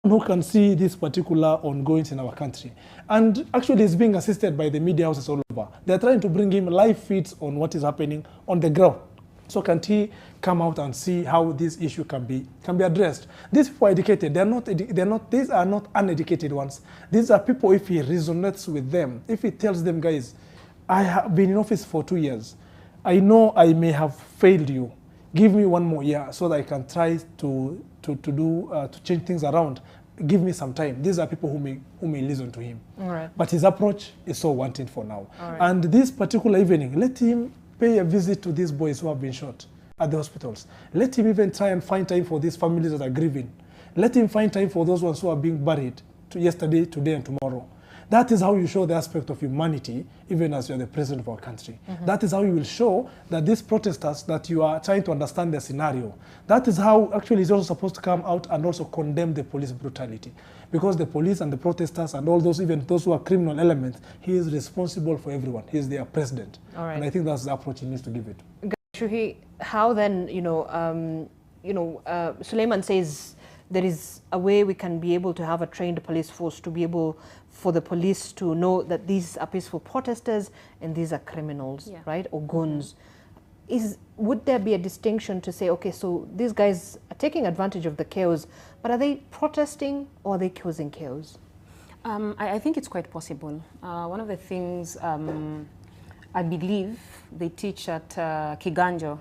who can see this particular ongoings in our country. And actually he's being assisted by the media houses all over. They're trying to bring him live feeds on what is happening on the ground. So can't he come out and see how this issue can be addressed? These people are educated. These are not uneducated ones. These are people, if he resonates with them, if he tells them, guys, I have been in office for 2 years. I know I may have failed you. Give me 1 more year so that I can try to change things around. Give me some time. These are people who may listen to him. All right. But his approach is so wanting for now. All right. And this particular evening, let him pay a visit to these boys who have been shot at the hospitals. Let him even try and find time for these families that are grieving. Let him find time for those ones who are being buried yesterday, today, and tomorrow. That is how you show the aspect of humanity, even as you are the president of our country. Mm-hmm. That is how you will show that these protesters, that you are trying to understand their scenario. That is how actually he's also supposed to come out and also condemn the police brutality. Because the police and the protesters and all those, even those who are criminal elements, he is responsible for everyone. He is their president. All right. And I think that's the approach he needs to give it. Shuhi, how then, Suleiman says there is a way we can be able to have a trained police force to be able for the police to know that these are peaceful protesters and these are criminals, yeah, right, or goons. Would there be a distinction to say, okay, so these guys are taking advantage of the chaos, but are they protesting or are they causing chaos? I think it's quite possible. One of the things I believe they teach at Kiganjo,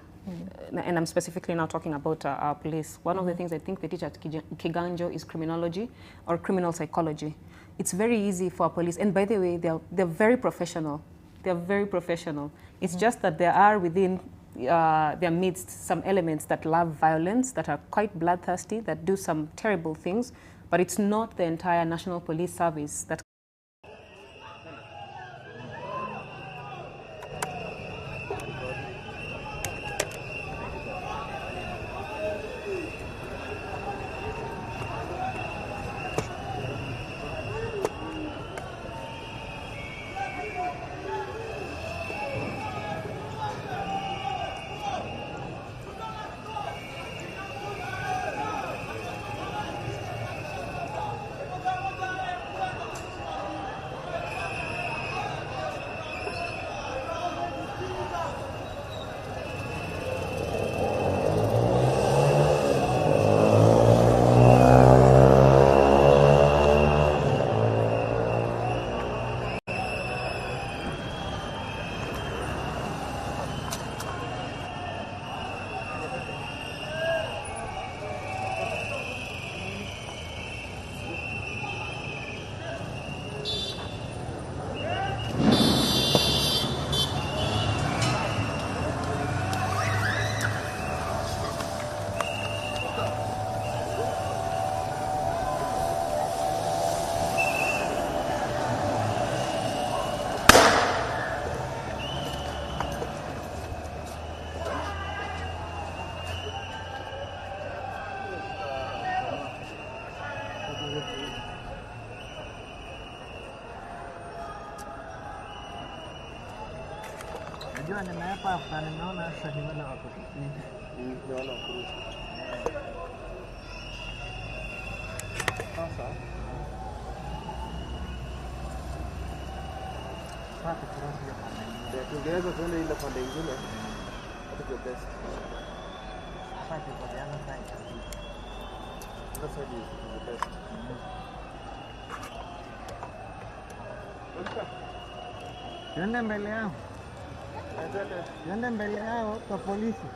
and I'm specifically now talking about our police. One of the things I think they teach at Kiganjo is criminology or criminal psychology. It's very easy for police, and by the way, they're very professional. They're very professional. It's just that there are within their midst some elements that love violence, that are quite bloodthirsty, that do some terrible things, but it's not the entire National Police Service that Yende mbele yao. Yende mbele yao kwa polisi.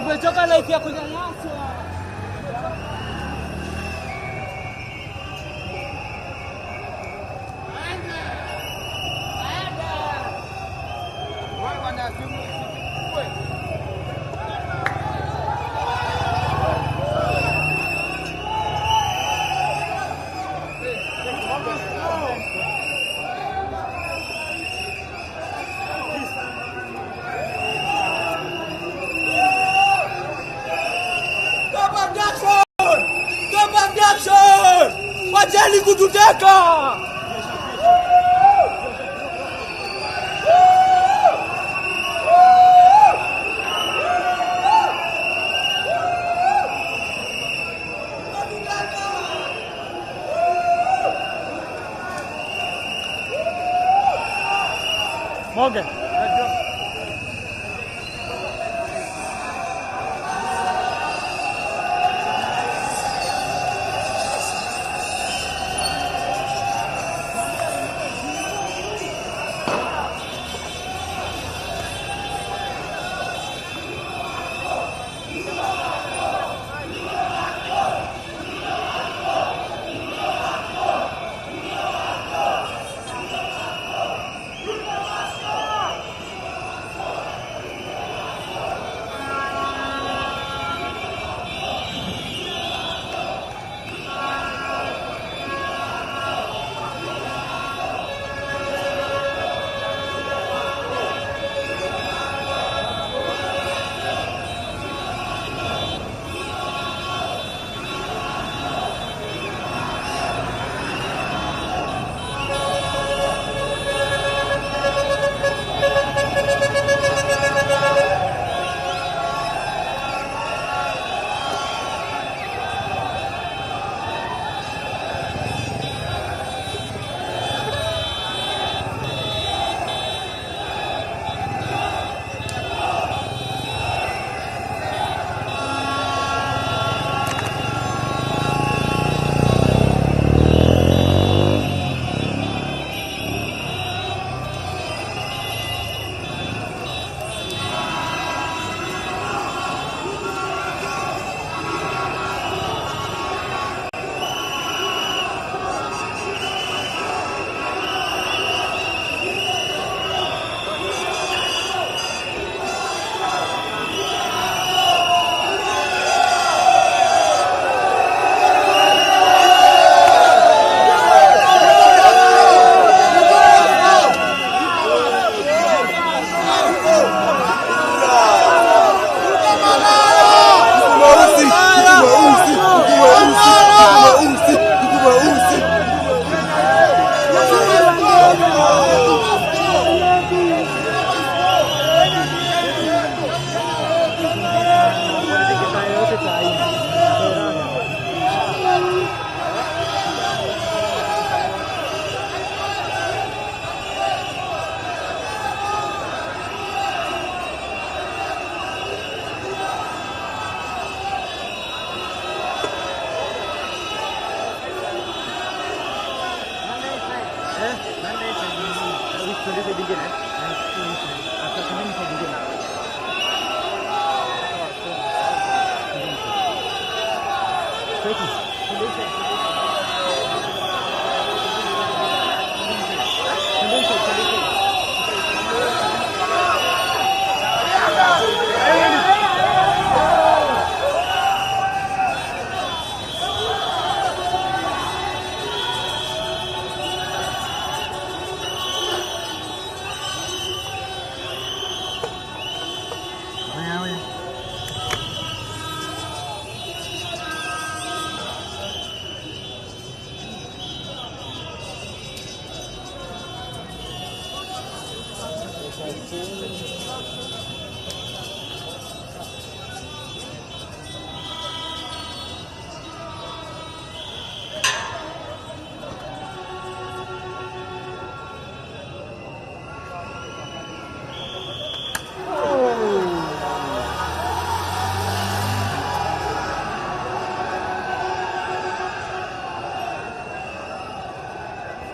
Umechoka life ya kunyanyaswa. Wacheni kututeka! Morgan.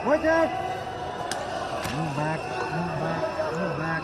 Move back, move back, move back, move back.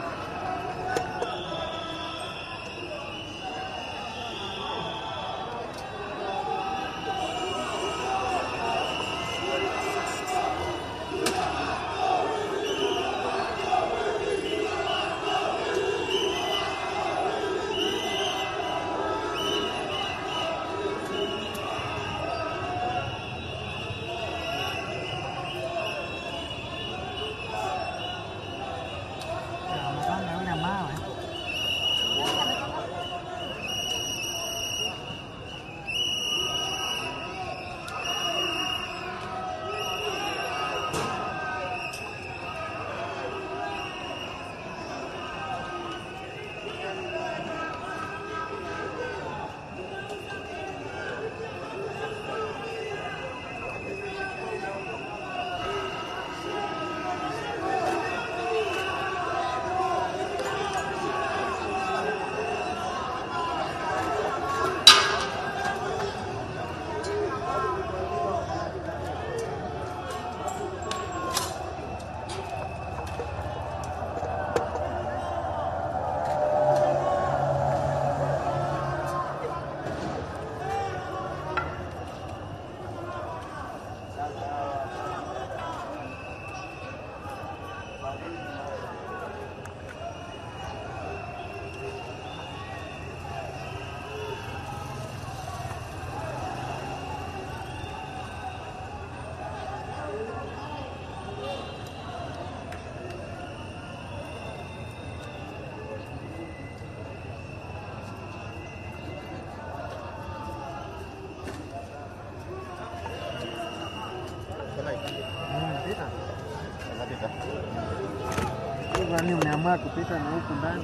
Kwani umeamua kupita na huku ndani?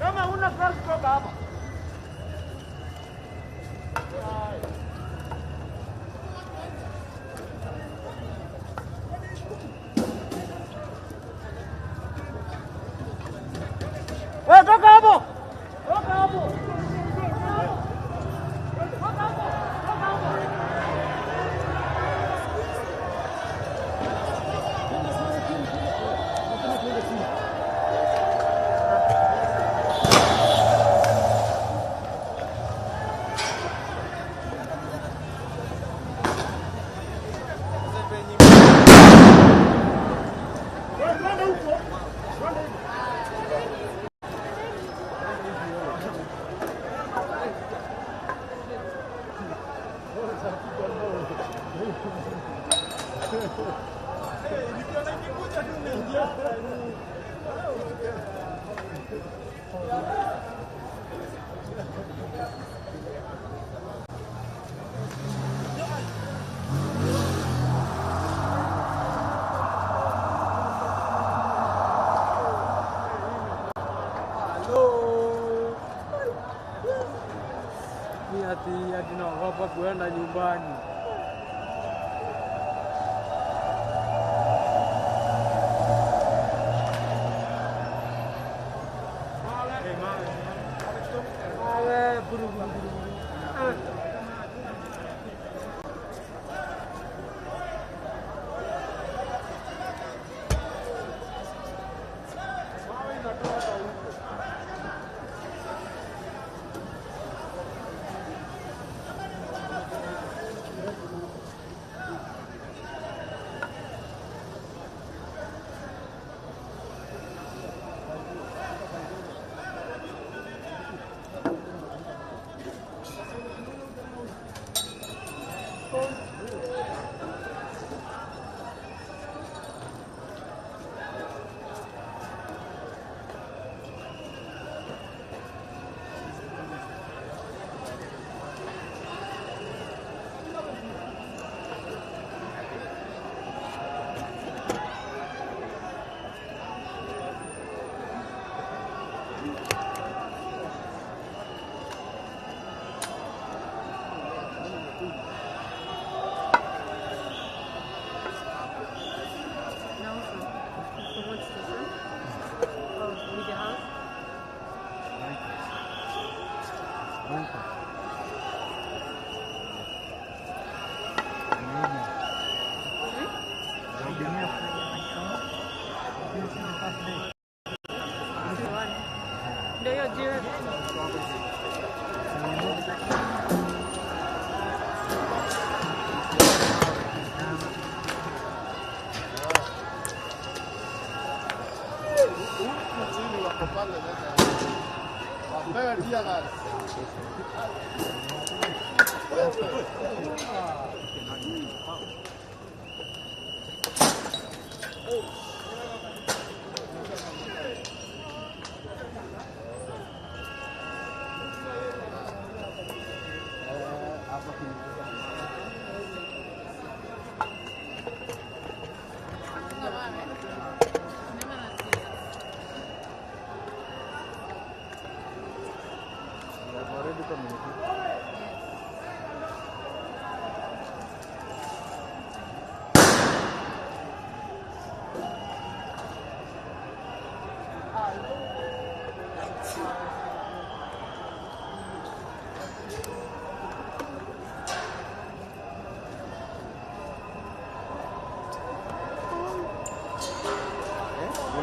Kama una kazi toka hapa. Wewe toka hapo. Toka hapo. Ati naogopa kuenda nyumbani.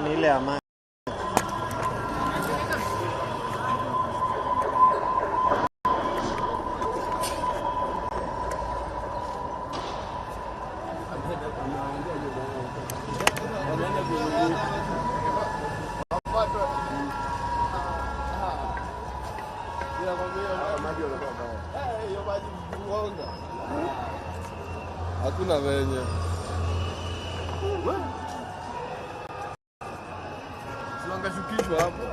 Ni ile amani. Hakuna venye. Siwangashukishwa hapo.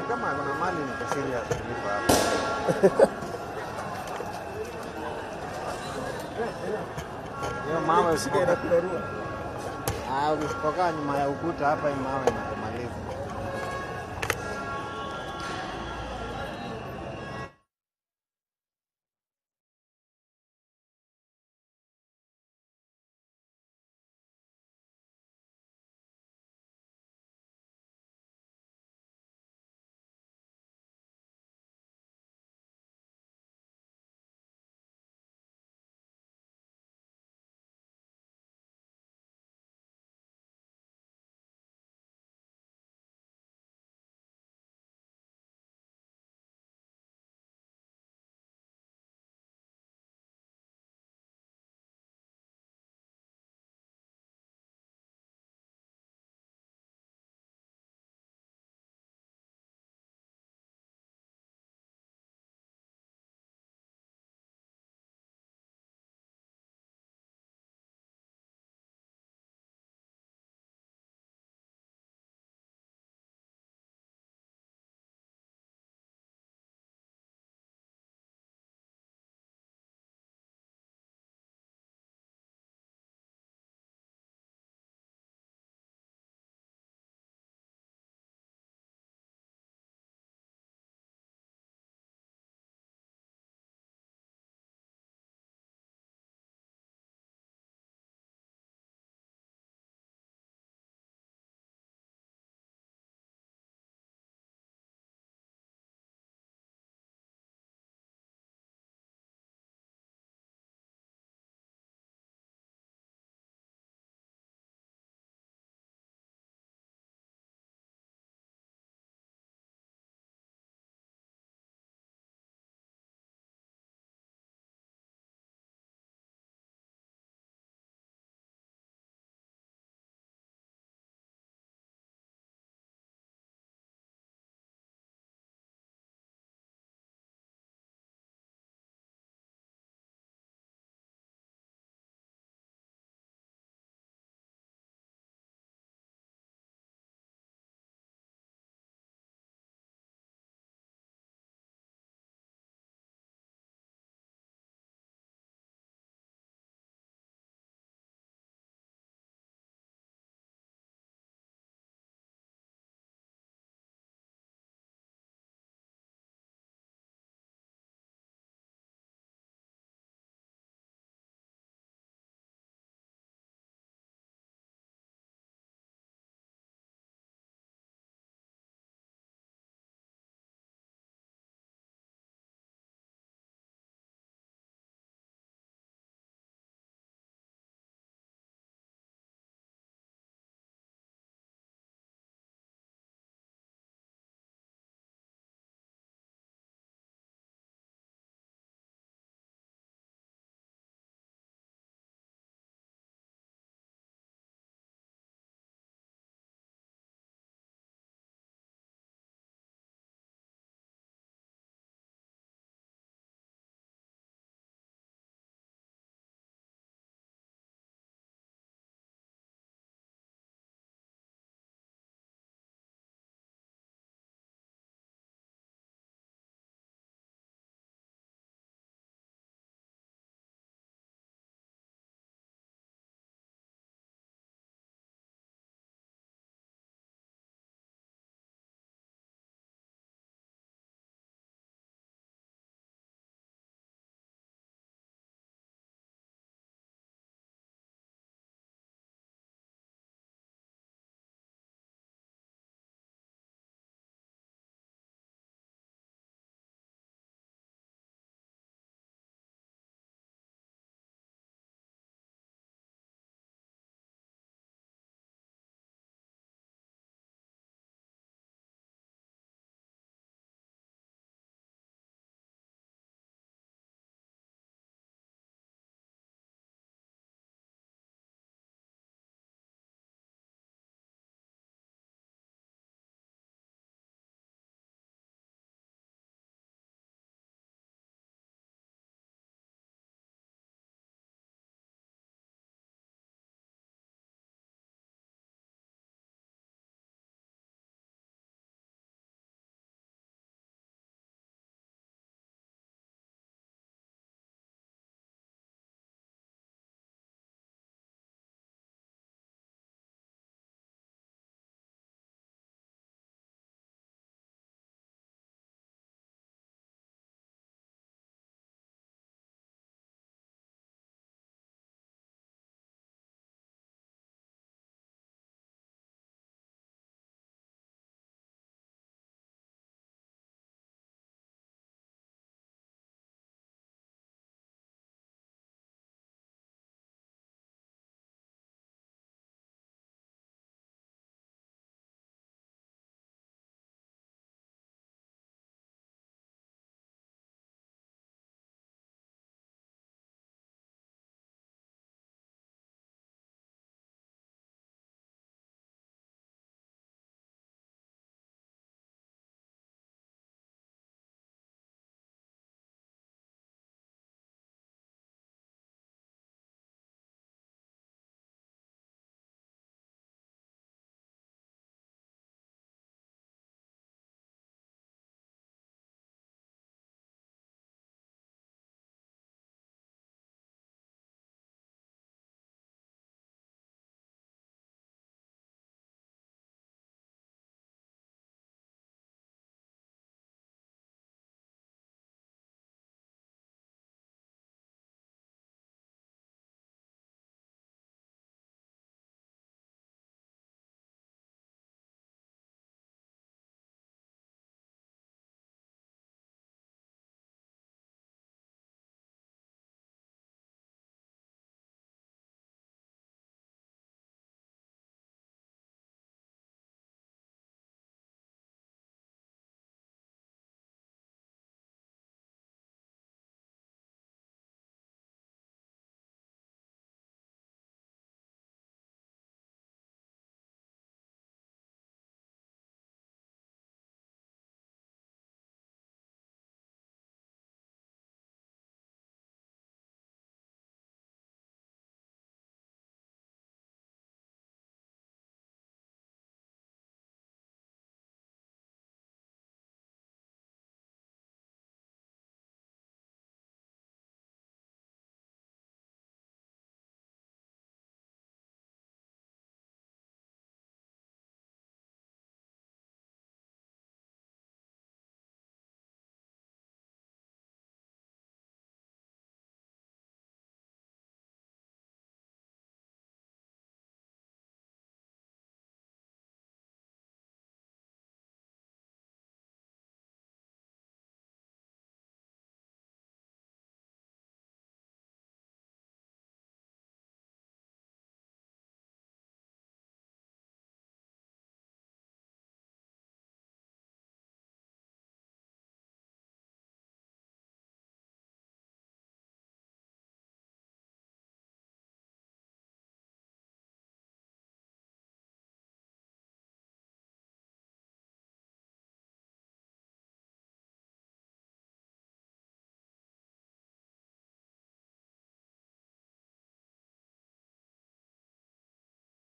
Kama kuna mali ni serious kulipa hapo. Hiyo mama usikaenda kurarua. Usipokaa nyuma ya ukuta hapa hii mawe inakumaliza.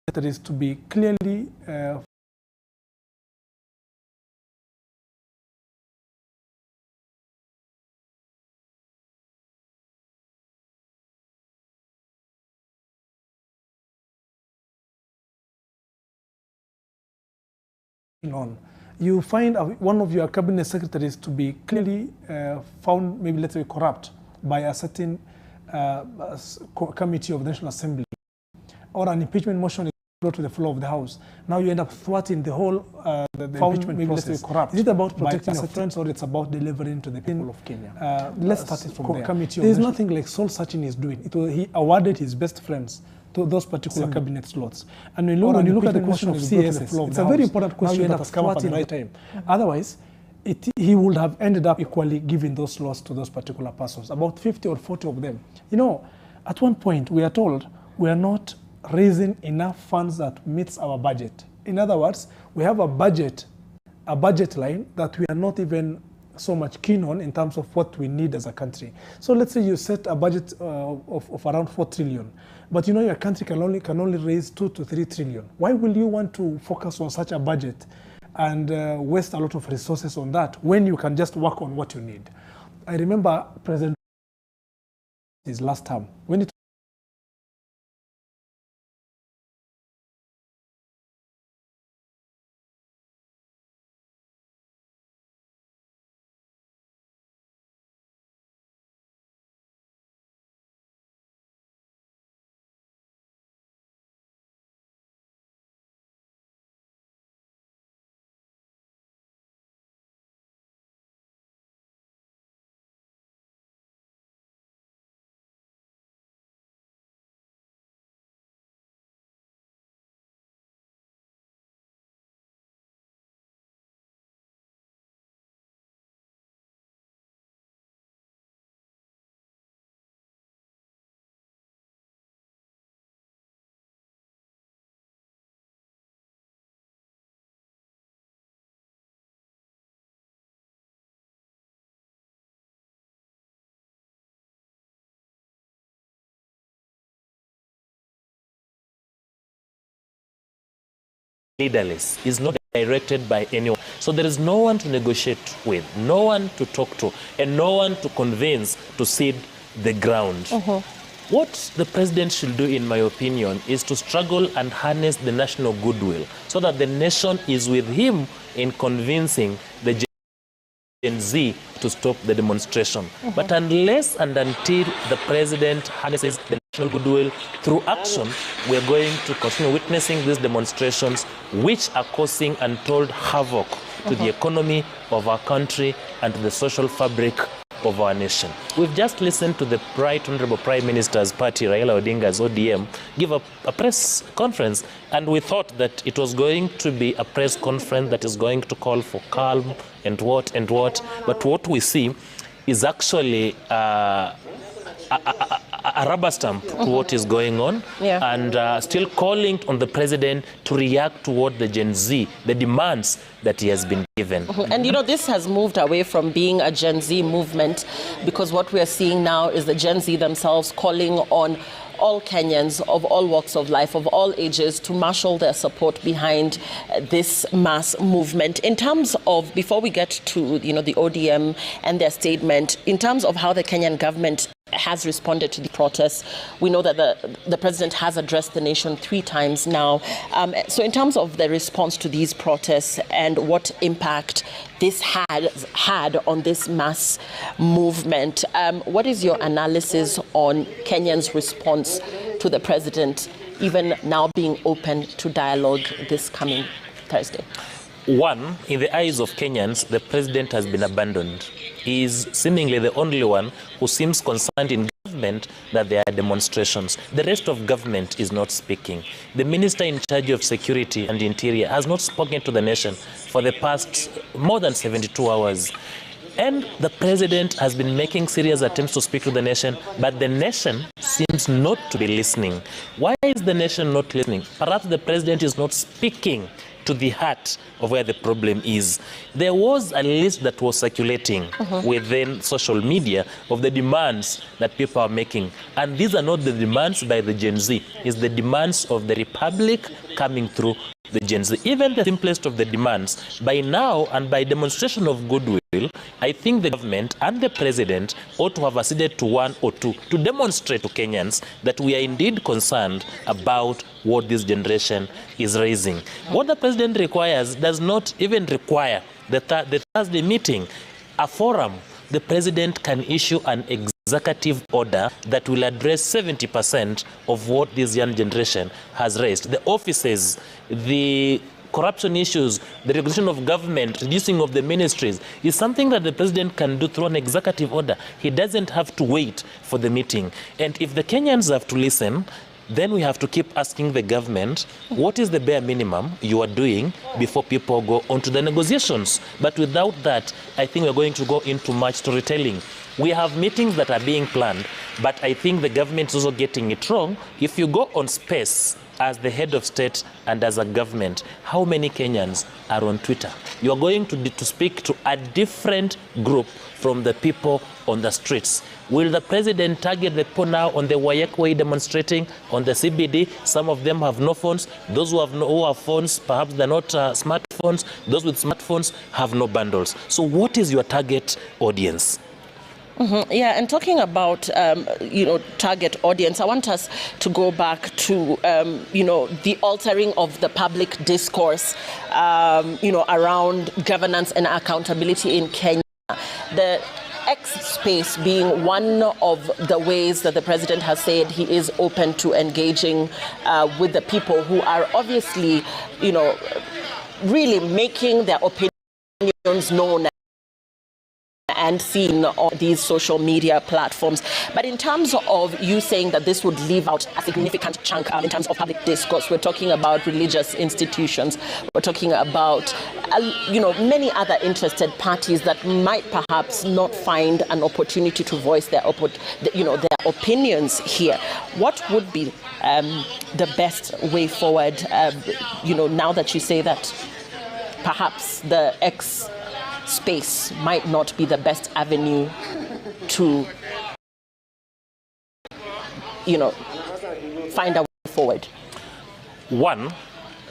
secretaries to be clearly on. You find one of your cabinet secretaries to be clearly found, maybe let's say corrupt, by a certain committee of the National Assembly, or an impeachment motion is brought to the floor of the House. Now you end up thwarting the whole the impeachment process. Corrupt. Is it about protecting your friends, or it's about delivering to the people of Kenya? Let's start it from there. There is nothing like soul searching is doing. He awarded his best friends to those particular cabinet slots. And when you look at the question of CSS, it's a very important question that has come up at the right time. Otherwise, he would have ended up equally giving those slots to those particular persons, about 50 or 40 of them. You know, at one point, we are told we are not raising enough funds that meets our budget. In other words, we have a budget line that we are not even so much keen on in terms of what we need as a country. So let's say you set a budget of around 4 trillion, but you know your country can only raise 2 to 3 trillion. Why will you want to focus on such a budget and waste a lot of resources on that when you can just work on what you need? I remember President his last term, when it leaderless, is not directed by anyone. So there is no one to negotiate with, no one to talk to, and no one to convince to cede the ground. What the president should do, in my opinion, is to struggle and harness the national goodwill so that the nation is with him in convincing the Gen Z to stop the demonstration. But unless and until the president harnesses the national goodwill through action, we are going to continue witnessing these demonstrations, which are causing untold havoc to the economy of our country and to the social fabric of our nation. We've just listened to the Right Honorable Prime Minister's party, Raila Odinga's ODM, give a press conference, and we thought that it was going to be a press conference that is going to call for calm and what. But what we see is actually a rubber stamp to what is going on, and still calling on the president to react toward the Gen Z, the demands that he has been given. And you know, this has moved away from being a Gen Z movement, because what we are seeing now is the Gen Z themselves calling on all Kenyans of all walks of life, of all ages, to marshal their support behind this mass movement. In terms of, before we get to the ODM and their statement, in terms of how the Kenyan government has responded to the protests, we know that the president has addressed the nation 3 times now. So in terms of the response to these protests and what impact this had on this mass movement, what is your analysis on Kenyans' response to the president, even now being open to dialogue this coming Thursday? One, in the eyes of Kenyans, the president has been abandoned. He is seemingly the only one who seems concerned in government that there are demonstrations. The rest of government is not speaking. The minister in charge of security and interior has not spoken to the nation for the past more than 72 hours. And the president has been making serious attempts to speak to the nation, but the nation seems not to be listening. Why is the nation not listening? Perhaps the president is not speaking to the heart of where the problem is. There was a list that was circulating within social media of the demands that people are making. And these are not the demands by the Gen Z. It's the demands of the Republic coming through the Gen Z. Even the simplest of the demands, by now and by demonstration of goodwill, I think the government and the president ought to have acceded to one or two to demonstrate to Kenyans that we are indeed concerned about what this generation is raising. What the president requires does not even require the Thursday meeting, a forum. The president can issue an executive order that will address 70% of what this young generation has raised. The offices, the corruption issues, the regulation of government, reducing of the ministries is something that the president can do through an executive order. He doesn't have to wait for the meeting. And if the Kenyans have to listen, then we have to keep asking the government, what is the bare minimum you are doing before people go on to the negotiations? But without that, I think we're going to go into much storytelling. We have meetings that are being planned, but I think the government is also getting it wrong. If you go on space as the head of state and as a government, how many Kenyans are on Twitter? You are going to speak to a different group from the people on the streets. Will the president target the people now on the Wayek Way demonstrating on the CBD? Some of them have no phones. Those who have phones, perhaps they're not smartphones. Those with smartphones have no bundles. So what is your target audience? Yeah, and talking about, target audience, I want us to go back to, the altering of the public discourse, around governance and accountability in Kenya. The X space being one of the ways that the president has said he is open to engaging with the people who are obviously, really making their opinions known and seen on these social media platforms. But in terms of you saying that this would leave out a significant chunk in terms of public discourse, we're talking about religious institutions, we're talking about, many other interested parties that might perhaps not find an opportunity to voice their opinions here. What would be the best way forward, now that you say that perhaps the X space might not be the best avenue to, find a way forward? One,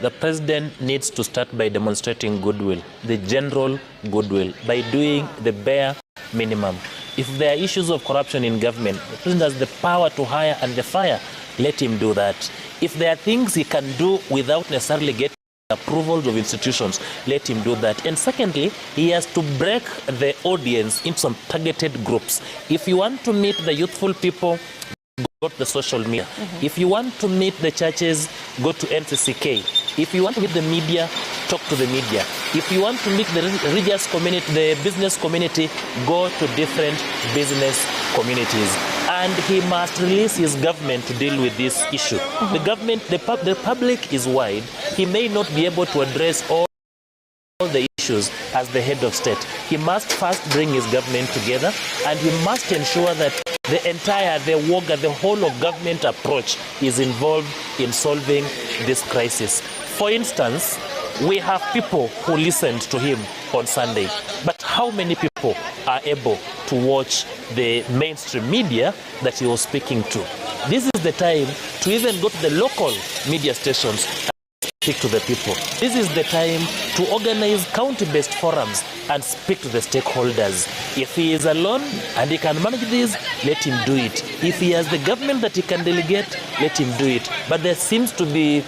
the president needs to start by demonstrating goodwill, the general goodwill, by doing the bare minimum. If there are issues of corruption in government, the president has the power to hire and the fire. Let him do that. If there are things he can do without necessarily getting approvals of institutions, let him do that. And secondly, he has to break the audience into some targeted groups. If you want to meet the youthful people, go to the social media. If you want to meet the churches, go to NCCK. If you want to meet the media, talk to the media. If you want to meet the religious community, the business community, go to different business communities. And he must release his government to deal with this issue. The government, the public is wide. He may not be able to address all the issues as the head of state. He must first bring his government together, and he must ensure that the whole of government approach is involved in solving this crisis. For instance, we have people who listened to him on Sunday, but how many people are able to watch the mainstream media that he was speaking to? This is the time to even go to the local media stations and speak to the people. This is the time to organize county-based forums and speak to the stakeholders. If he is alone and he can manage this, let him do it. If he has the government that he can delegate, let him do it. But there seems to be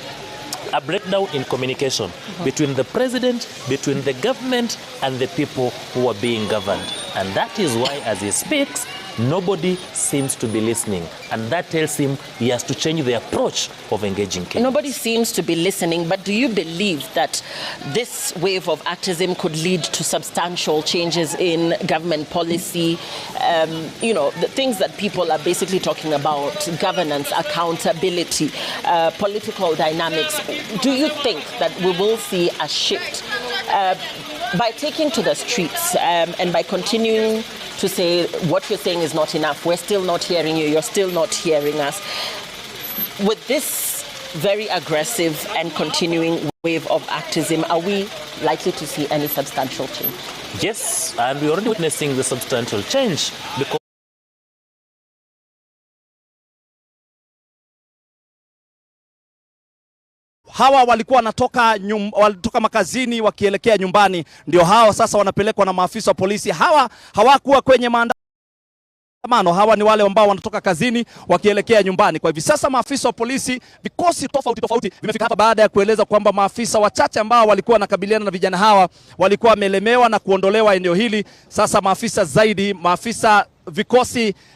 a breakdown in communication between the president, between the government, and the people who are being governed. And that is why, as he speaks, nobody seems to be listening. And that tells him he has to change the approach of engaging Kenyans. Nobody seems to be listening, but do you believe that this wave of activism could lead to substantial changes in government policy? The things that people are basically talking about, governance, accountability, political dynamics. Do you think that we will see a shift by taking to the streets and by continuing to say what you're saying is not enough, we're still not hearing you, you're still not hearing us? With this very aggressive and continuing wave of activism, are we likely to see any substantial change? Yes, and we're already witnessing the substantial change because hawa walikuwa walitoka makazini wakielekea nyumbani, ndio hao sasa wanapelekwa na maafisa wa polisi. Hawa hawakuwa kwenye maandamano, hawa ni wale ambao wanatoka kazini wakielekea nyumbani. Kwa hivi sasa maafisa wa polisi, vikosi tofauti vimefika hapa baada ya kueleza kwamba maafisa wachache ambao walikuwa wanakabiliana na vijana hawa walikuwa wamelemewa na kuondolewa eneo hili. Sasa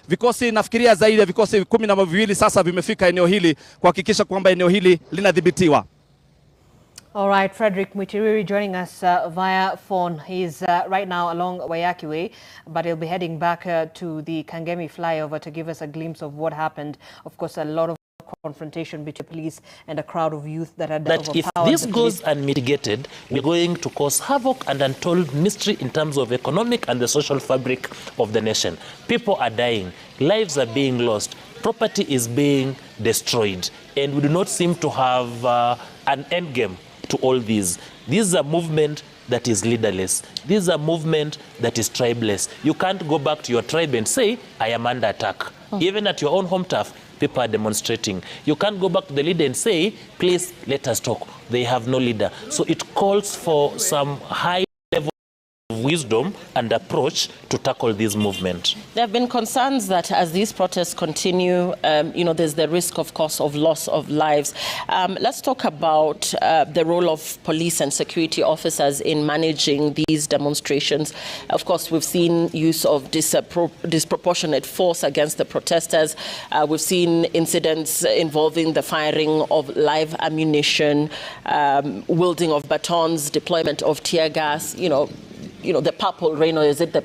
vikosi nafikiria zaidi ya vikosi 12 sasa vimefika eneo hili kuhakikisha kwamba eneo hili linadhibitiwa. All right, Frederick Mutiriri joining us via phone. He's right now along Wayaki Way, but he'll be heading back to the Kangemi flyover to give us a glimpse of what happened. Of course, a lot of confrontation between police and a crowd of youth that had that if this goes unmitigated, we're going to cause havoc and untold mystery in terms of economic and the social fabric of the nation. People are dying, lives are being lost, property is being destroyed, and we do not seem to have an end game to all these. This is a movement that is leaderless. This is a movement that is tribeless. You can't go back to your tribe and say, I am under attack. Even at your own home turf, people are demonstrating. You can't go back to the leader and say, please let us talk. They have no leader. So it calls for some high level of wisdom and approach to tackle this movement. There have been concerns that as these protests continue, there's the risk, of course, of loss of lives. Let's talk about the role of police and security officers in managing these demonstrations. Of course, we've seen use of disproportionate force against the protesters. We've seen incidents involving the firing of live ammunition, wielding of batons, deployment of tear gas, the purple rain, or is it the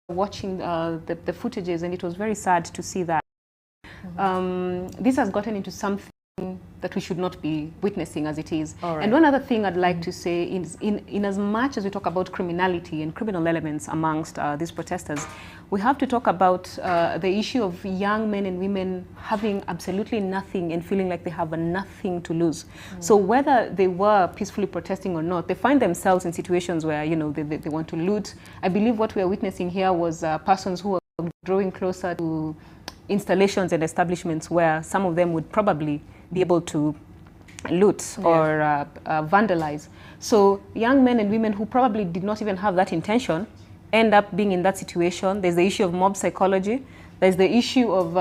watching the footages, and it was very sad to see that. This has gotten into something that we should not be witnessing as it is. Right. And one other thing I'd like to say is, in as much as we talk about criminality and criminal elements amongst these protesters, we have to talk about the issue of young men and women having absolutely nothing and feeling like they have nothing to lose. So whether they were peacefully protesting or not, they find themselves in situations where they want to loot. I believe what we are witnessing here was persons who are drawing closer to installations and establishments where some of them would probably be able to loot or vandalize. So young men and women who probably did not even have that intention end up being in that situation. There's the issue of mob psychology. There's the issue of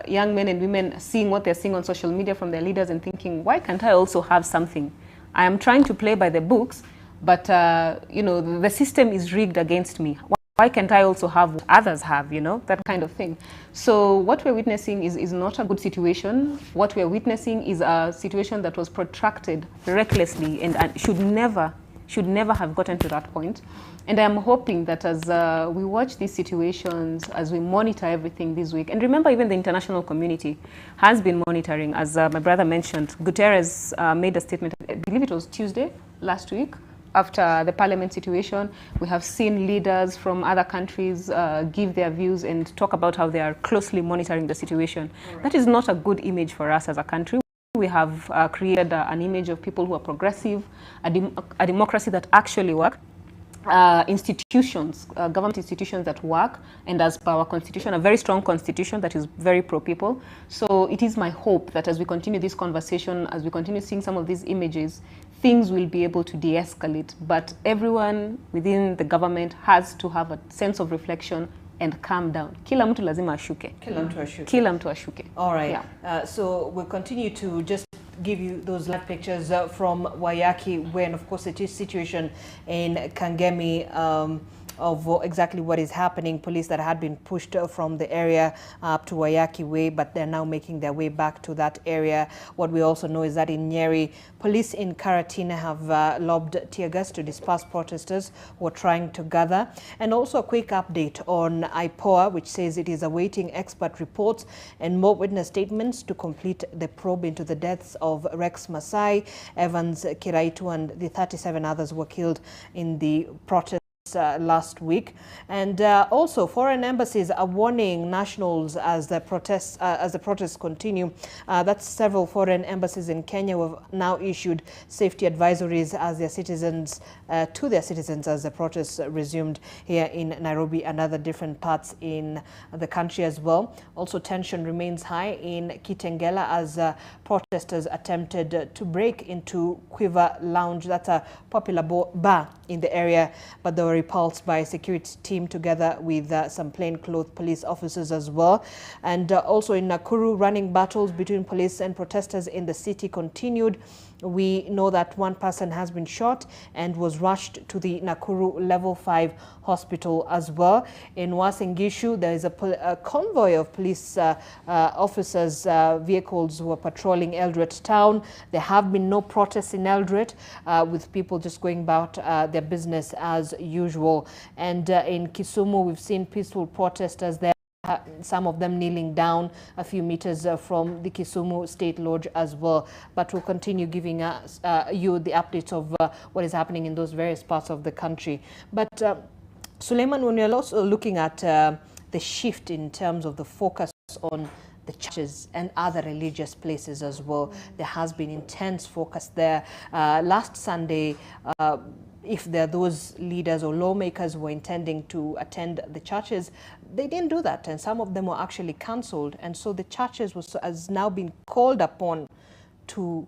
young men and women seeing what they're seeing on social media from their leaders and thinking, why can't I also have something? I am trying to play by the books, but the system is rigged against me. Why can't I also have what others have, that kind of thing. So what we're witnessing is not a good situation. What we're witnessing is a situation that was protracted recklessly and should never have gotten to that point. And I'm hoping that as we watch these situations, as we monitor everything this week, and remember even the international community has been monitoring, as my brother mentioned. Guterres made a statement, I believe it was Tuesday last week, after the parliament situation. We have seen leaders from other countries give their views and talk about how they are closely monitoring the situation. Right. That is not a good image for us as a country. We have created an image of people who are progressive, a democracy that actually works. institutions, government institutions that work, and as per our constitution, a very strong constitution that is very pro-people. So it is my hope that as we continue this conversation, as we continue seeing some of these images, things will be able to de-escalate. But everyone within the government has to have a sense of reflection and calm down. Kila mtu lazima ashuke. Kila mtu ashuke. Kila mtu ashuke. All right. Yeah. So we'll continue to just give you those live pictures from Wayaki, when of course it is situation in Kangemi, of exactly what is happening. Police that had been pushed from the area up to Wayaki Way, but they're now making their way back to that area. What we also know is that in Nyeri, police in Karatina have lobbed tear gas to disperse protesters who are trying to gather. And also a quick update on IPOA, which says it is awaiting expert reports and more witness statements to complete the probe into the deaths of Rex Masai, Evans Kiraitu, and the 37 others were killed in the protest last week. And also foreign embassies are warning nationals as the protests continue. That's several foreign embassies in Kenya who have now issued safety advisories as their citizens to their citizens as the protests resumed here in Nairobi and other different parts in the country as well. Also tension remains high in Kitengela as protesters attempted to break into Quiver Lounge. That's a popular bar in the area, but they were repulsed by a security team together with some plainclothes police officers as well. And also in Nakuru, running battles between police and protesters in the city continued. We know that one person has been shot and was rushed to the Nakuru Level 5 hospital as well. In Uasin Gishu, there is a convoy of police officers' vehicles who are patrolling Eldoret town. There have been no protests in Eldoret, with people just going about their business as usual. And in Kisumu, we've seen peaceful protesters there. Some of them kneeling down a few meters from the Kisumu State Lodge as well. But we'll continue giving us, you the updates of what is happening in those various parts of the country. But Suleiman, when you're also looking at the shift in terms of the focus on the churches and other religious places as well, there has been intense focus there. Last Sunday, if there are those leaders or lawmakers who were intending to attend the churches, they didn't do that, and some of them were actually cancelled. And so the churches has now been called upon to,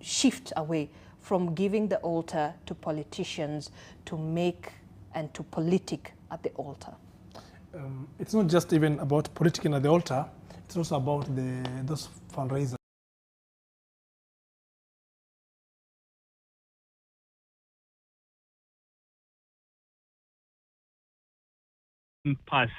shift away from giving the altar to politicians to make and to politic at the altar. It's not just even about politicking at the altar, it's also about those fundraisers. Past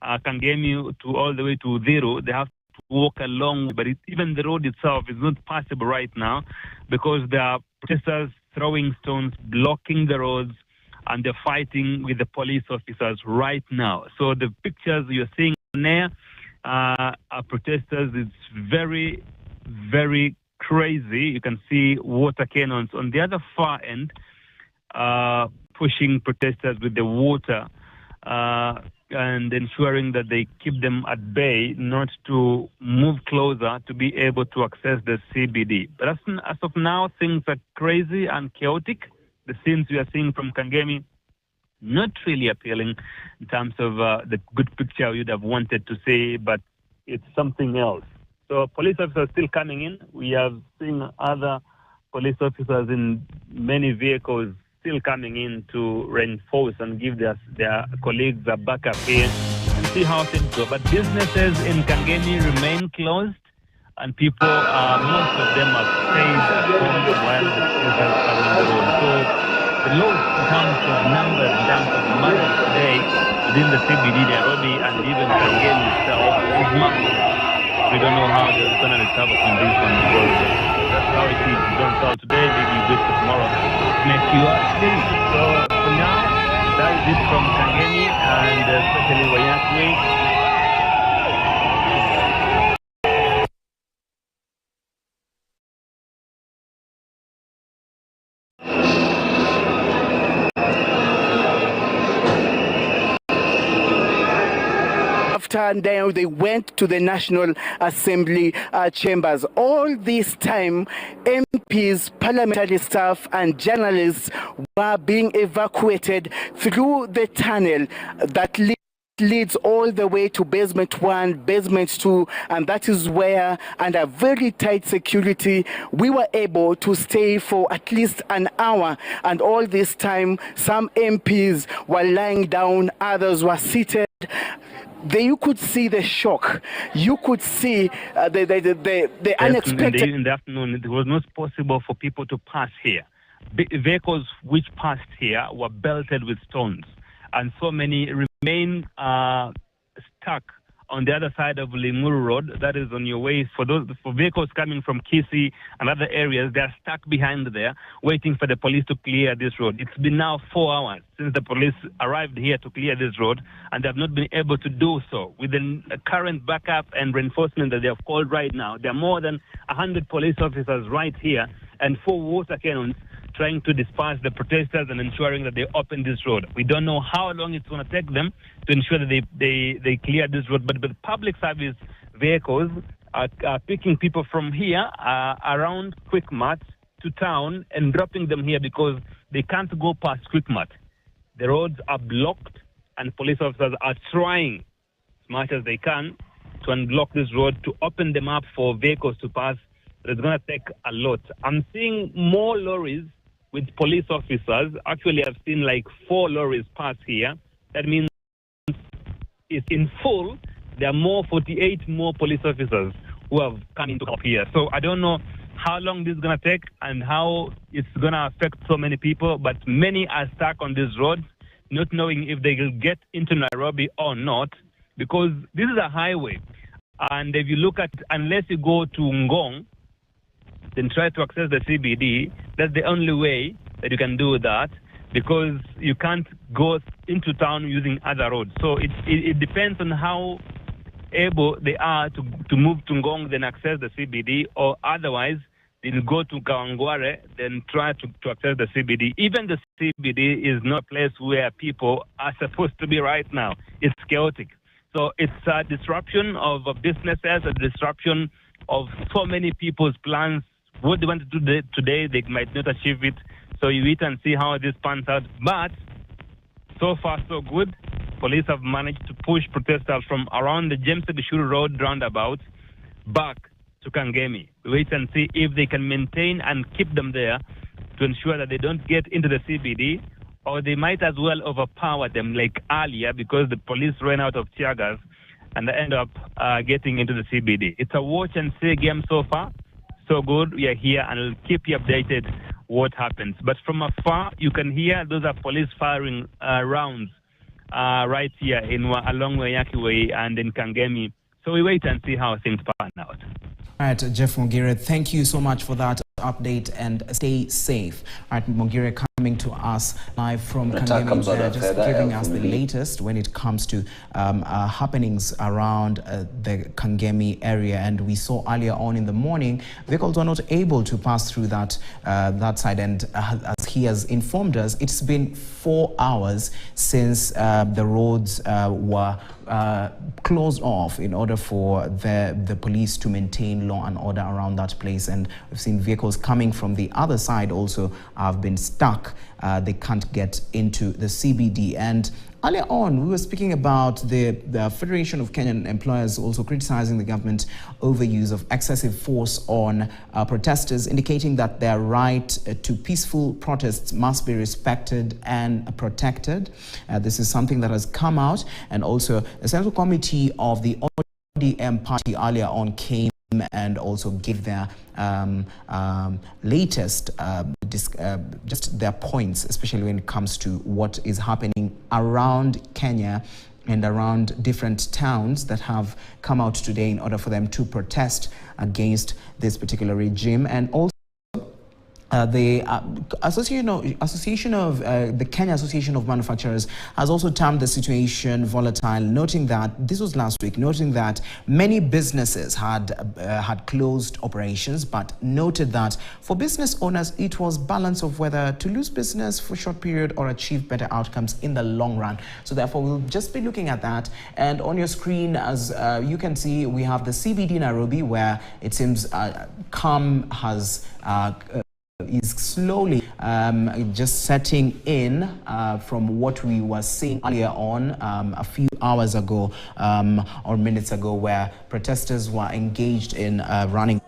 Kangemi to all the way to Zero, they have to walk along, but even the road itself is not passable right now because there are protesters throwing stones, blocking the roads, and they're fighting with the police officers right now. So the pictures you're seeing there are protesters. It's very, very crazy. You can see water cannons on the other far end, pushing protesters with the water. And ensuring that they keep them at bay, not to move closer to be able to access the CBD. But as of now, things are crazy and chaotic. The scenes we are seeing from Kangemi, not really appealing in terms of the good picture you'd have wanted to see, but it's something else. So police officers still coming in. We have seen other police officers in many vehicles still coming in to reinforce and give their colleagues a backup here and see how things go. But businesses in Kangemi remain closed, and people, most of them have stayed at home while the protesters are on the road. So the loss in terms of numbers, in terms of money today within the CBD, Nairobi, and even Kangemi itself is massive. We don't know how they're going to recover from this one because that's how it is. You don't sell today, maybe you wait for tomorrow. Make you sleep. So for now, that is it from Kangemi and especially Wayaki. After after now they went to the National Assembly chambers. All this time, MPs, parliamentary staff and journalists were being evacuated through the tunnel that leads all the way to basement 1, basement 2, and that is where, under very tight security, we were able to stay for at least an hour. And all this time, some MPs were lying down, others were seated. You could see the shock. You could see the unexpected. In the afternoon, it was not possible for people to pass here. Vehicles which passed here were belted with stones, and so many remain stuck on the other side of Limuru Road. That is on your way. For vehicles coming from Kisii and other areas, they are stuck behind there, waiting for the police to clear this road. It's been now 4 hours since the police arrived here to clear this road, and they have not been able to do so. With the current backup and reinforcement that they have called right now, there are more than 100 police officers right here and 4 water cannons trying to disperse the protesters and ensuring that they open this road. We don't know how long it's going to take them to ensure that they clear this road, but the public service vehicles are picking people from here around Quickmart to town and dropping them here because they can't go past Quickmart. The roads are blocked and police officers are trying as much as they can to unblock this road, to open them up for vehicles to pass. It's going to take a lot. I'm seeing more lorries with police officers. Actually, I've seen like 4 lorries pass here. That means it's in full. There are 48 more police officers who have come into here. So I don't know how long this is going to take and how it's going to affect so many people, but many are stuck on this road, not knowing if they will get into Nairobi or not, because this is a highway. And if you look at, unless you go to Ngong, then try to access the CBD. That's the only way that you can do that, because you can't go into town using other roads. So it depends on how able they are to move to Ngong, then access the CBD, or otherwise they'll go to Kawangware, then try to access the CBD. Even the CBD is not a place where people are supposed to be right now. It's chaotic. So it's a disruption of businesses, a disruption of so many people's plans. What they want to do today, they might not achieve it. So you wait and see how this pans out. But so far, so good. Police have managed to push protesters from around the James Gishuru Road roundabout back to Kangemi. We wait and see if they can maintain and keep them there to ensure that they don't get into the CBD, or they might as well overpower them like earlier, because the police ran out of tear gas and they end up getting into the CBD. It's a watch and see game so far. So good, we are here and we'll keep you updated what happens. But from afar, you can hear those are police firing rounds right here along Wayaki Way and in Kangemi. So we wait and see how things pan out. All right, Jeff Mogire, thank you so much for that update and stay safe. All right, Mogire coming to us live from Kangemi, just giving us the latest when it comes to happenings around the Kangemi area. And we saw earlier on in the morning, vehicles were not able to pass through that side. And as he has informed us, it's been 4 hours since the roads were closed off in order for the police to maintain law and order around that place. And we've seen vehicles coming from the other side also have been stuck. They can't get into the CBD. And earlier on, we were speaking about the Federation of Kenyan Employers also criticizing the government overuse of excessive force on protesters, indicating that their right to peaceful protests must be respected and protected. This is something that has come out, and also the Central Committee of the ODM party earlier on came and also give their latest, just their points, especially when it comes to what is happening around Kenya and around different towns that have come out today in order for them to protest against this particular regime. And also The the Kenya Association of Manufacturers has also termed the situation volatile, noting that this was last week, noting that many businesses had closed operations, but noted that for business owners it was balance of whether to lose business for a short period or achieve better outcomes in the long run. So therefore we'll just be looking at that, and on your screen, as you can see, we have the CBD Nairobi, where it seems calm is slowly just setting in from what we were seeing earlier on a few hours ago or minutes ago, where protesters were engaged in running.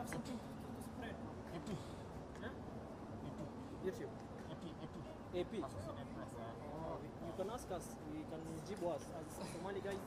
something to spread. Itu. Huh? Itu. Itu. Itu. AP. You can ask us. We can give us as Somali guys.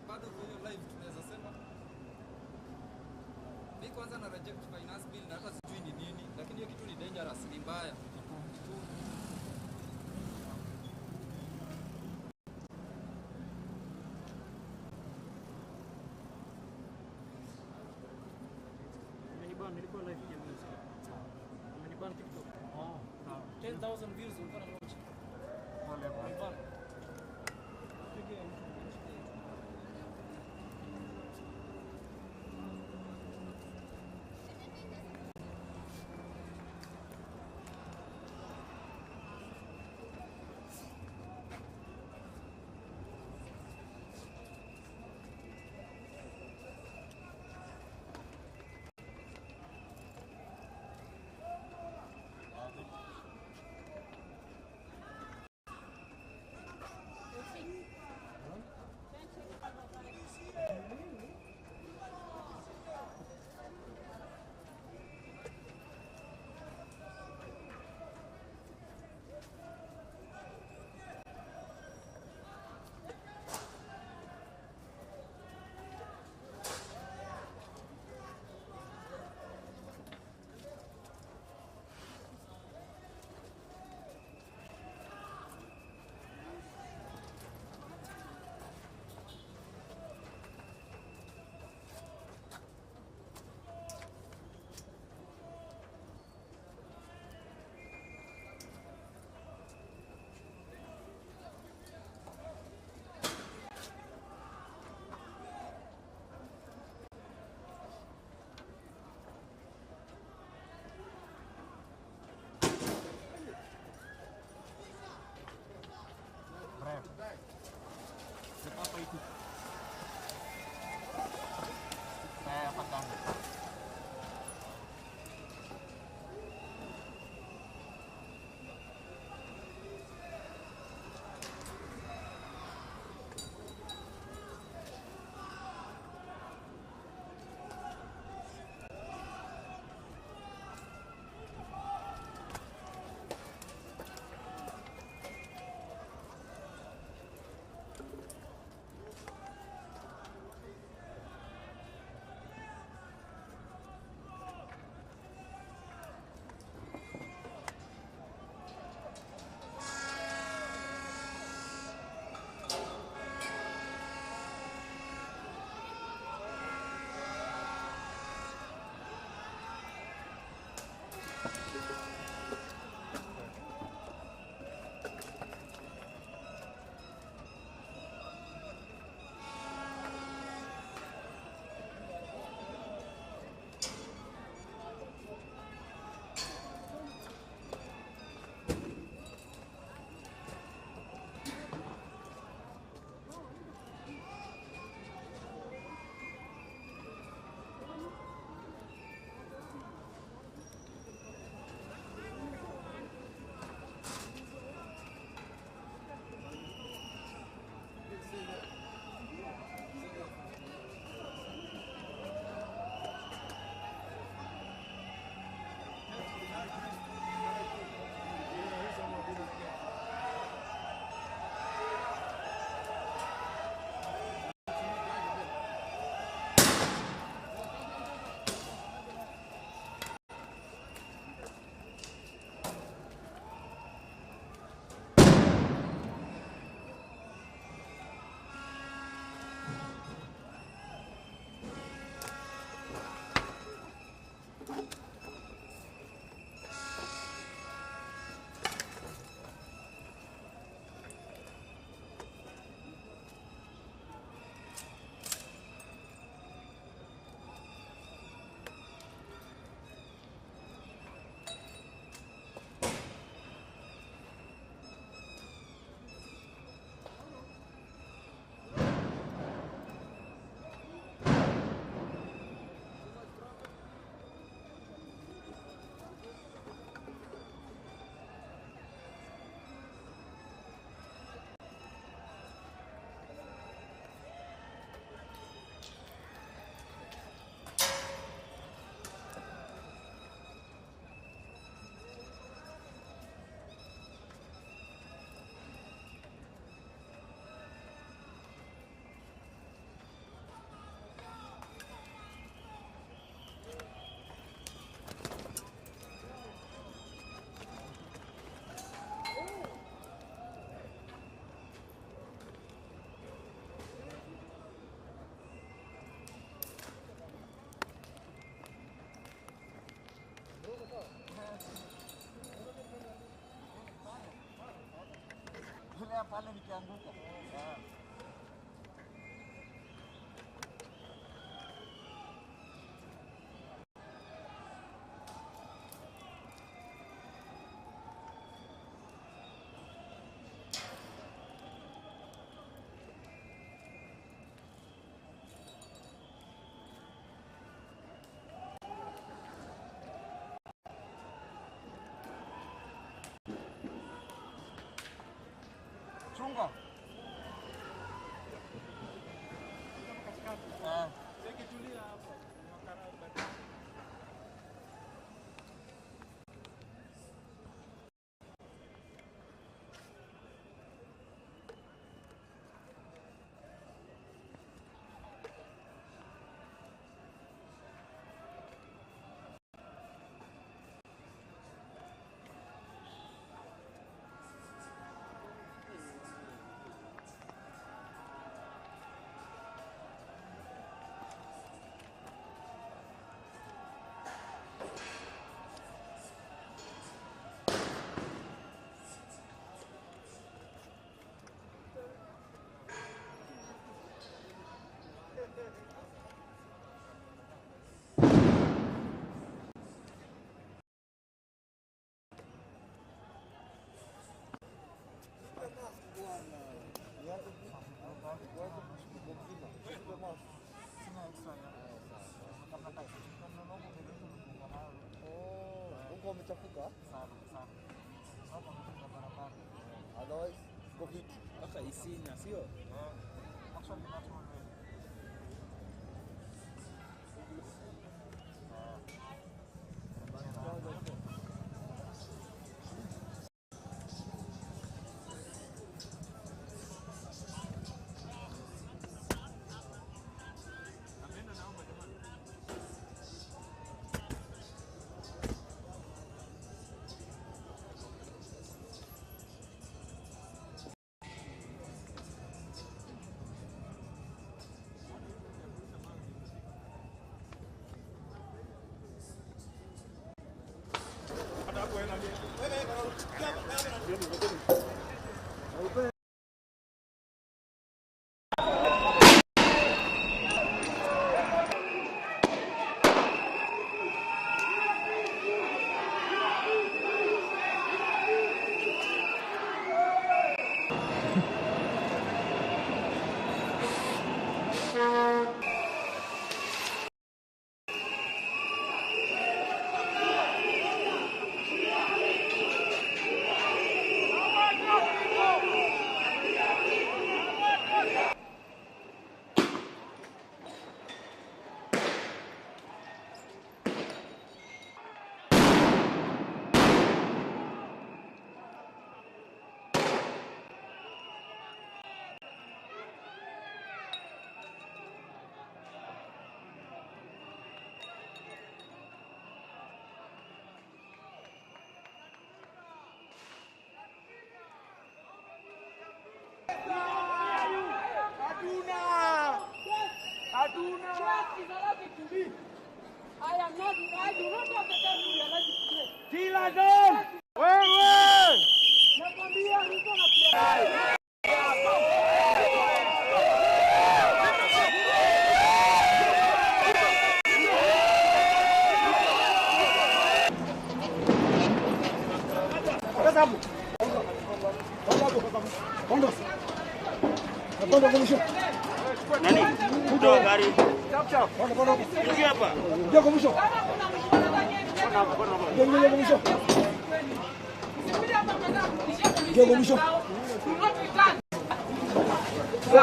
Bado kwenye live tunaweza sema mimi kwanza na reject finance bill na hata sijui ni nini, lakini hiyo kitu ni dangerous, ni mbaya. Nilikuwa live ya music. Nilikuwa TikTok. 10,000 views ulikuwa na launch. Nilikuwa pale nikianguka. Chunga. Sekitulia hapo. Umechafuka sana sana. Hapo kuna barabara. Otherwise, go fit. Hata isinya sio? Actually not one way.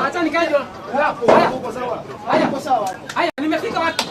Acha nikaje. Haya, sawa. Haya, nimefika wapi?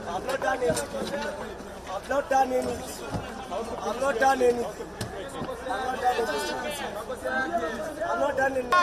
I've not done anything. I've not done anything. I've not done anything. I've not done anything.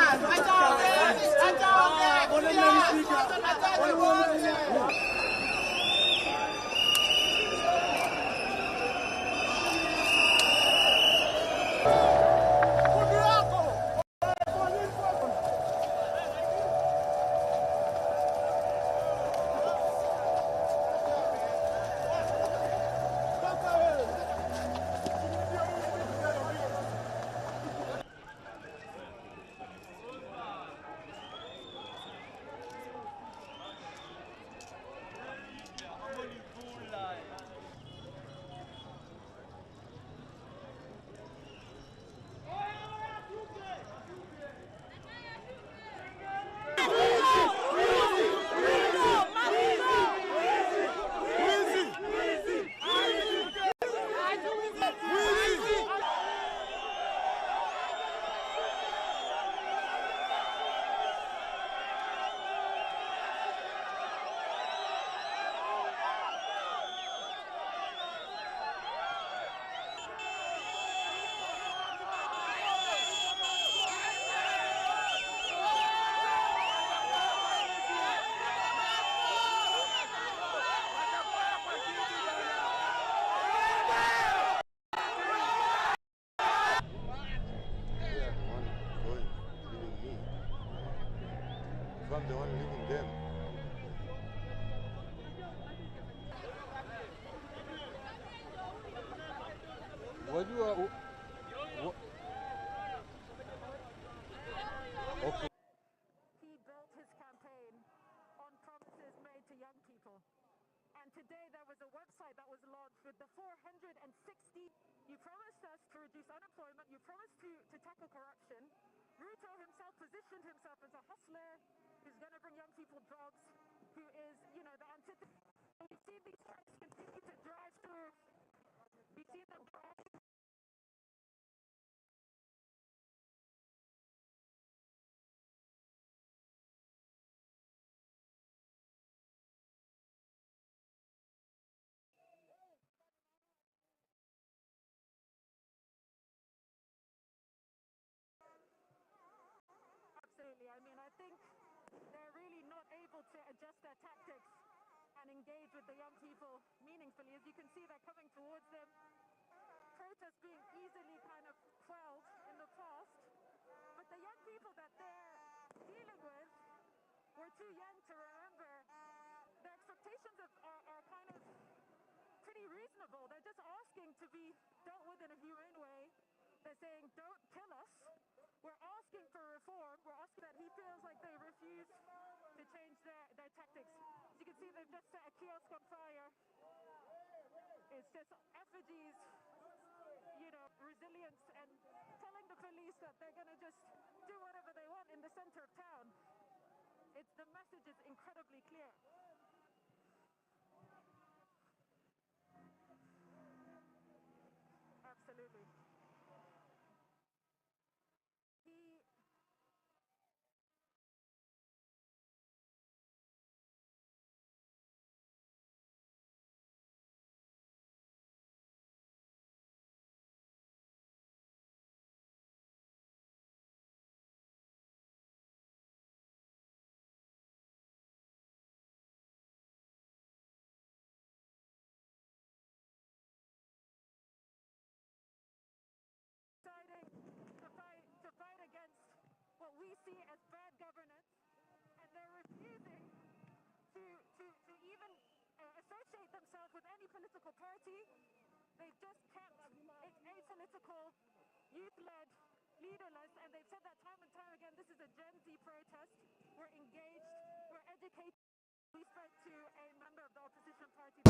unajua okay. He built his campaign on promises made to young people. And today there was a website that was launched with the 460. You promised us to reduce unemployment, you promised to tackle corruption. Ruto himself positioned himself as a hustler who's going to bring young people jobs, who is, you know, the antithesis. We've seen these trucks continue to drive through. We've seen them drive. Absolutely. I mean, I think they're really not able to adjust their tactics and engage with the young people meaningfully. As you can see, they're coming towards them. Protests being easily kind of quelled in the past. But the young people that they're dealing with were too young to remember. Their expectations are kind of pretty reasonable. They're just asking to be dealt with in a humane way. They're saying, don't kill us. We're asking for reform. We're asking that he feels like they refuse to change their tactics. As you can see, they've just set a kiosk on fire. It's just effigies, you know, resilience, and telling the police that they're going to just do whatever they want in the center of town. The message is incredibly clear. Absolutely. To fight against what we see as bad governance, and they're refusing to even associate themselves with any political party. They've just kept it apolitical, youth-led, leaderless, and they've said that time and time again. This is a Gen Z protest. We're engaged, we're educated. We spoke to a member of the opposition party.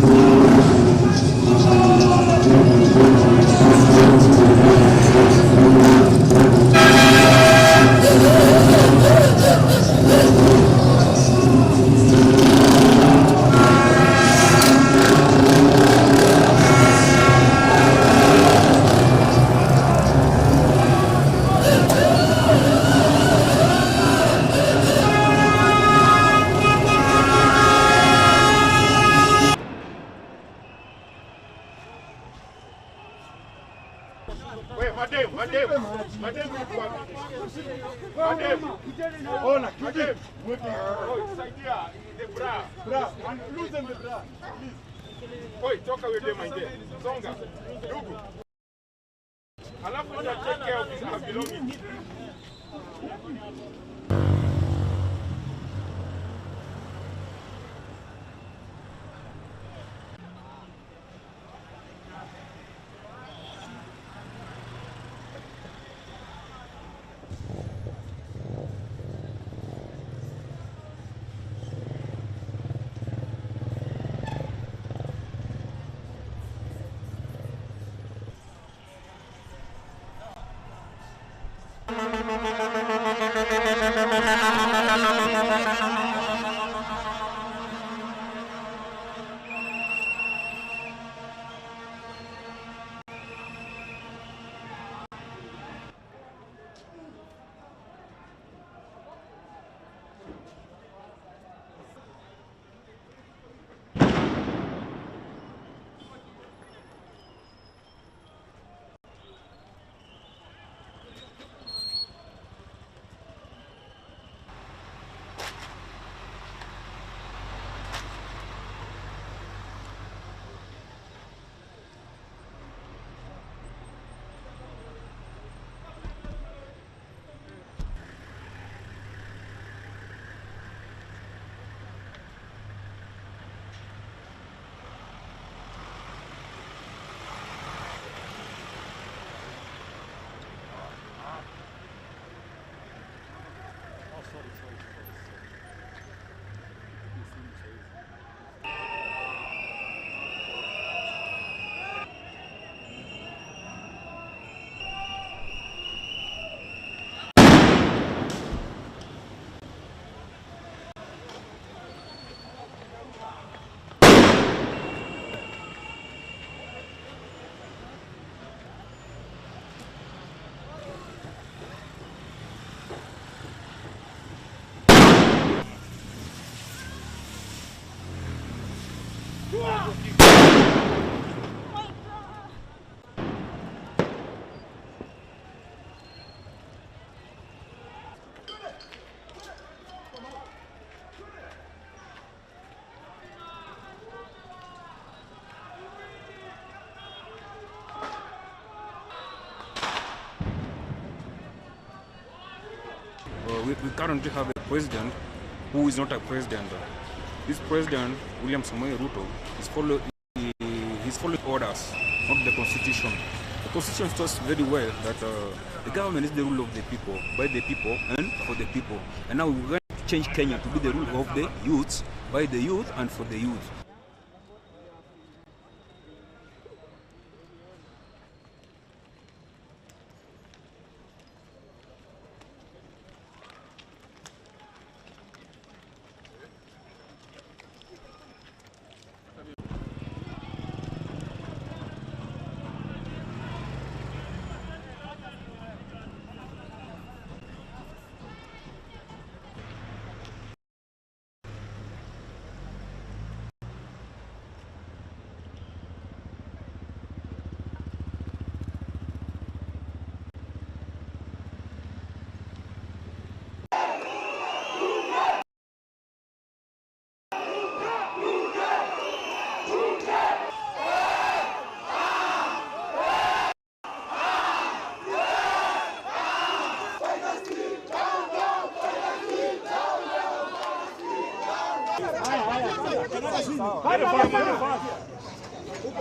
we currently have a president who is not a president. This president, William Samoei Ruto, is following orders, not the constitution. The constitution states very well that the government is the rule of the people, by the people, and for the people. And now we're going to change Kenya to be the rule of the youth, by the youth, and for the youth.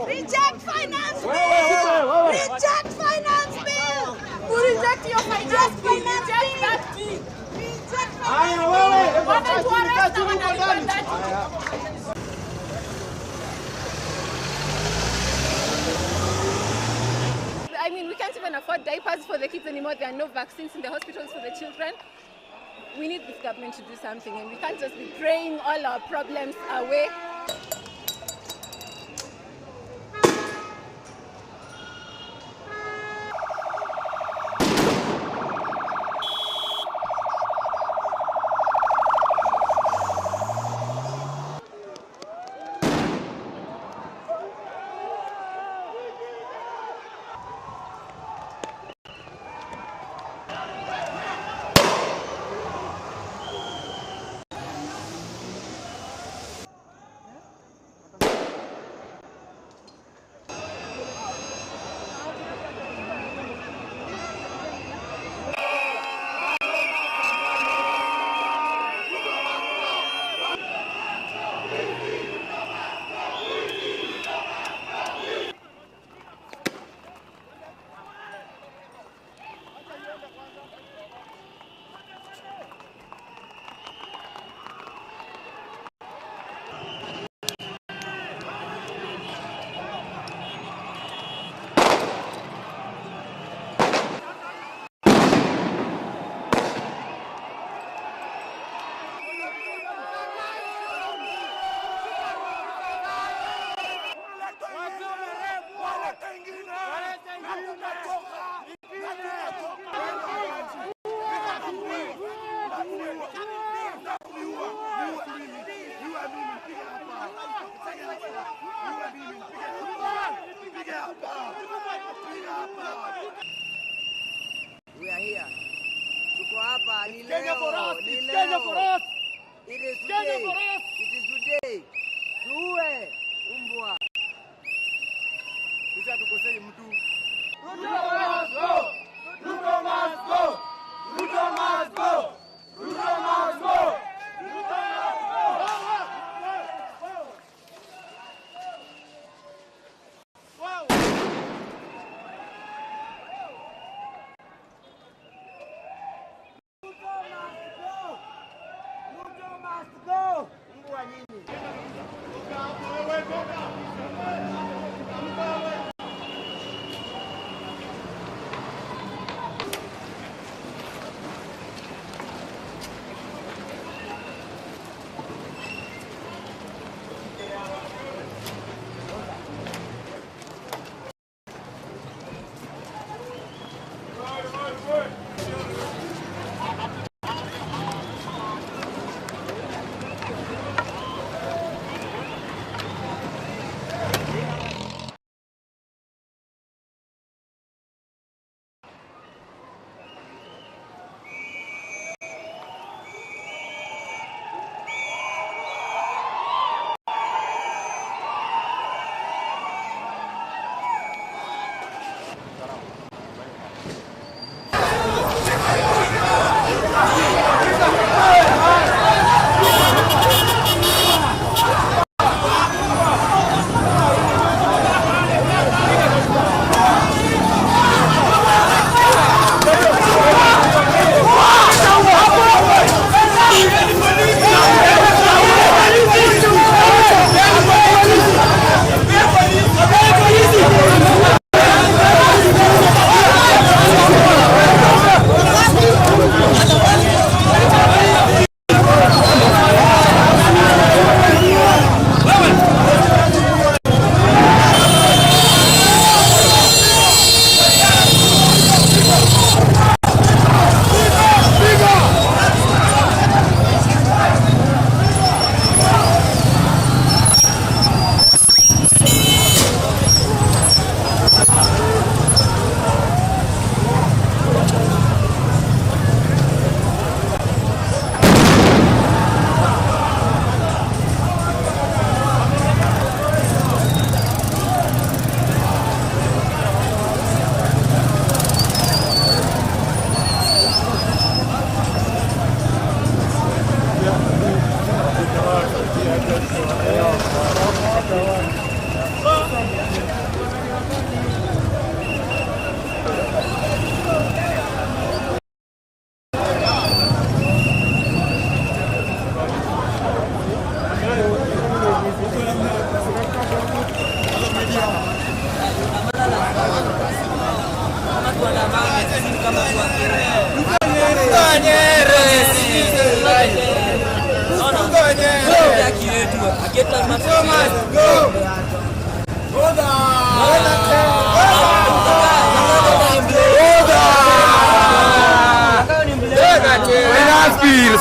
Reject finance bill! Reject finance bill! Who reject your finance bill? Reject that bill! Reject finance bill! I mean, we can't even afford diapers for the kids anymore. There are no vaccines in the hospitals for the children. We need this government to do something, and we can't just be praying all our problems away. We are here. Tuko hapa ni leo. Kenya for us. Ni It's leo. Kenya for us. It is Kenya today. for us. It is today. Tuwe umbwa. Sisi hatukosei mtu. Ruto must go. Ruto must go. Ruto must go. Ruto must go. Ruto must go.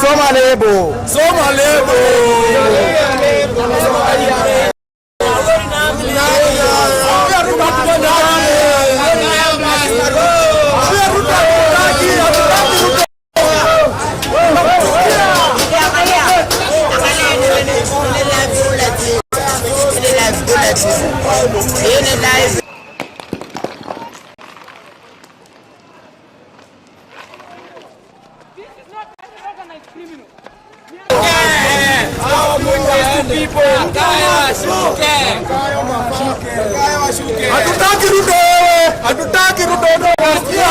Soma lebo. Hatutaki Ruto wewe. Hatutaki Ruto ndio wasikia.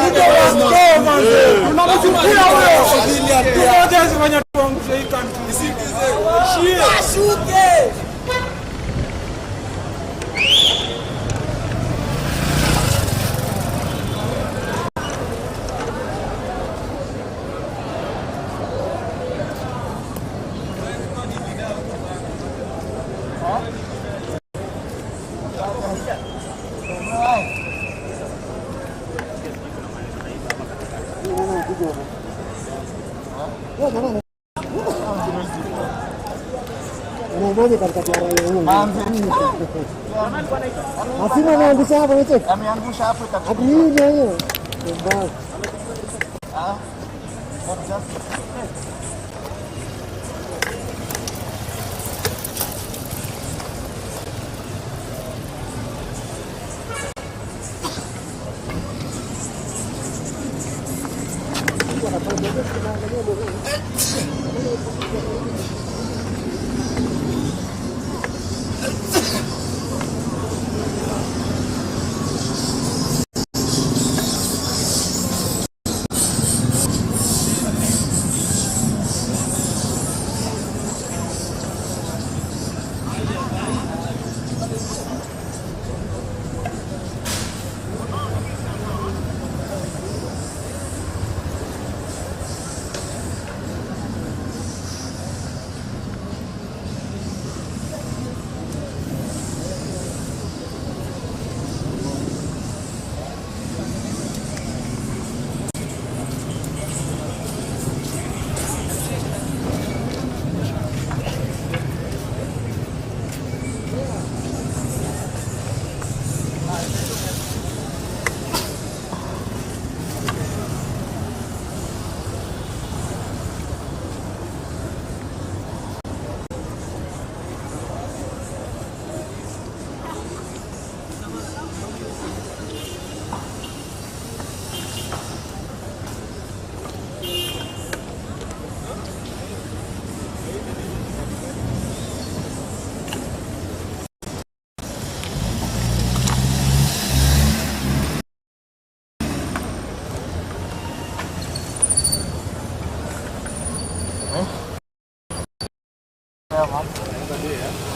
Ruto wasikia manze. Tunamchukia wewe. Tumoja zifanya tuangushe hii country. Isikize. Ashuke. Asina anaangusha hapo wewe. Ameangusha hapo Hapo hiyo.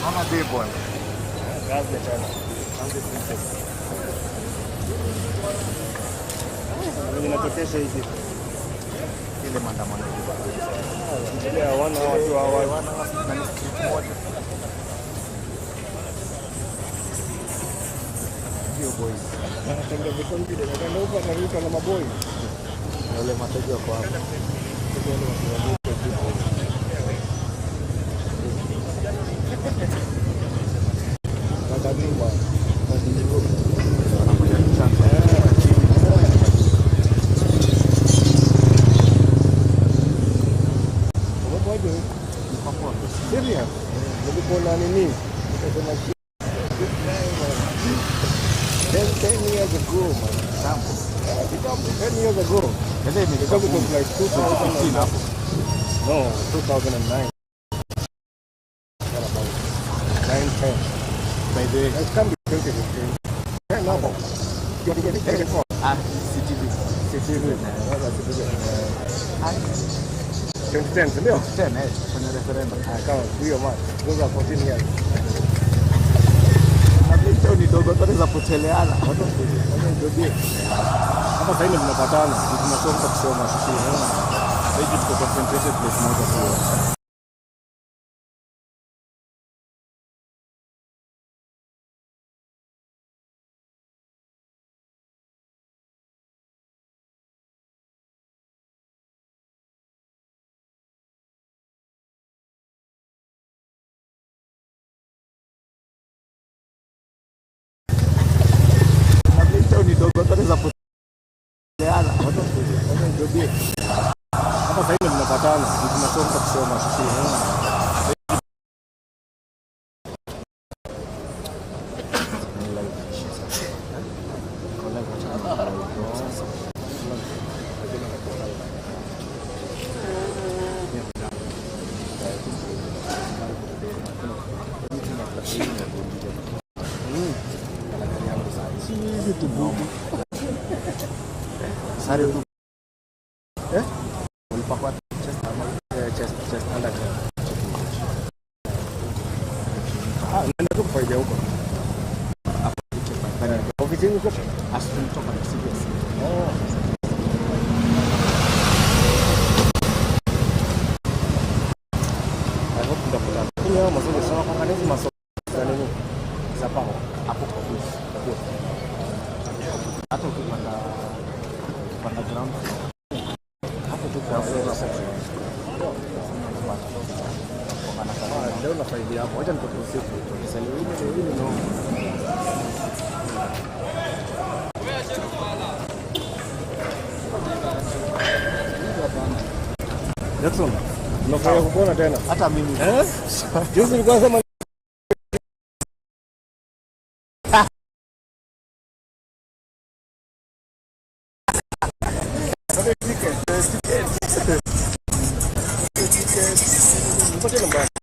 Mama day bwana. Kazi tena. Kazi sisi. Mimi natokesha hivi. Ile maandamano hivi. Ya wana watu wana na street moja. Ndio boys. Wanatembea vikundi ndio wanaenda huko na Ruto na maboy. Na wale mateja wako hapo. Serious? Nilipona nini? 10 years ago, man. 10 years ago. Because it was like 2015. No, 2009. About 9-10. By the way, it can be 2015. Yeah, no. You have to get it for CTV. 2010, ndio? 10, kwenye referendum. Kama hiyo man. Those are 14 years. Hapo ni dogo za poteleana. Hapa sasa hivi tunapatana, tunasoma kusoma sisi. Hivi tuko concentrated place moja tu. Hapa sasa hivi tunapatana, tunasoma kusoma sisi. Sari tu. Ulipakwa chest under. Nenda tu kufaida huko. Hapo pana ofisi huko asitoka na serious. I hope ndapata. Hiyo masomo sawa kwa kanisa masomo za nini? Za pao hapo kwa ofisi. Hata ukipanda ground hapo tu kwa leo na faidi hapo. Acha nikupe pesa hili no. Jackson, unafanya kukuona tena? Hata mimi. Juzi nilikuwa nasema ticket.